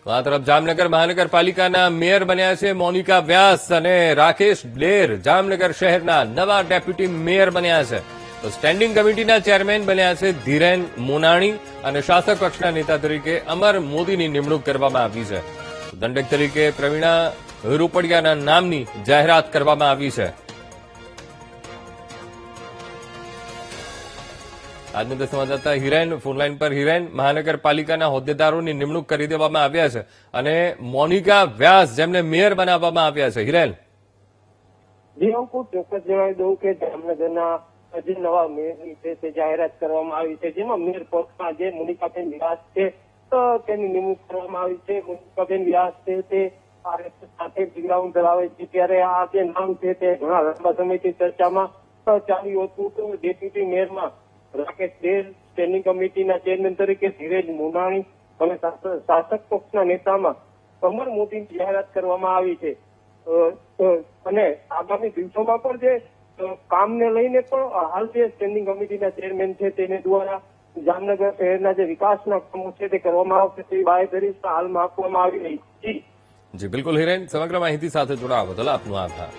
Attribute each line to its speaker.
Speaker 1: આ તરફ જામનગર મહાનગરપાલિકાના મેયર બન્યા છે મોનિકા વ્યાસ અને રાકેશ બ્લેર જામનગર શહેરના નવા ડેપ્યુટી મેયર બન્યા છે. તો સ્ટેન્ડિંગ કમિટીના ચેરમેન બન્યા છે ધીરેન મોનાણી અને શાસક પક્ષના નેતા તરીકે અમર મોદીની નિમણૂક કરવામાં આવી છે. દંડક તરીકે પ્રવીણા રૂપડિયાના નામની જાહેરાત કરવામાં આવી છે. આજના સંવાદદાતા હિરેન ફોનલાઈન પર. હિરેન, મહાનગરપાલિકાના હોદ્દેદારોની નિમણૂક કરી દેવામાં આવ્યા છે અને મોનિકા વ્યાસ જેમને મેયર બનાવવામાં આવ્યા છે. હિરેન,
Speaker 2: જી અંકુર, ચોક્કસ જણાવી દઉં કે જામનગરના જે નવા મેયરની છે તે જાહેરાત કરવામાં આવી છે, જેમાં મેયર પદમાં જે મોનિકાબેન વ્યાસ છે તેની નિમણૂક કરવામાં આવી છે. મોનિકાબેન વ્યાસ છે તે આરએસએસ સાથે બેકગ્રાઉન્ડ ધરાવે છે, ત્યારે આ જે નામ છે તે ઘણા લાંબા સમયથી ચર્ચામાં ચાલ્યું હતું. તો ડેપ્યુટી મેયરમાં રાકેશ બ્લેર, સ્ટેન્ડિંગ કમિટીના ચેરમેન તરીકે ધીરેન મોનાણી અને શાસક પક્ષના નેતામાં અમર મોદીની જાહેરાત કરવામાં આવી છે. અને આગામી દિવસોમાં પણ જે કામને લઈને પણ હાલ જે સ્ટેન્ડિંગ કમિટીના ચેરમેન છે તેને દ્વારા જામનગર શહેરના જે વિકાસના કામો છે તે કરવામાં આવશે તેવી બાંયધરી હાલમાં આપવામાં આવી રહી છે.
Speaker 1: જી બિલકુલ હિરેન, સમગ્ર માહિતી સાથે જોડાવા બદલ આપનો આભાર.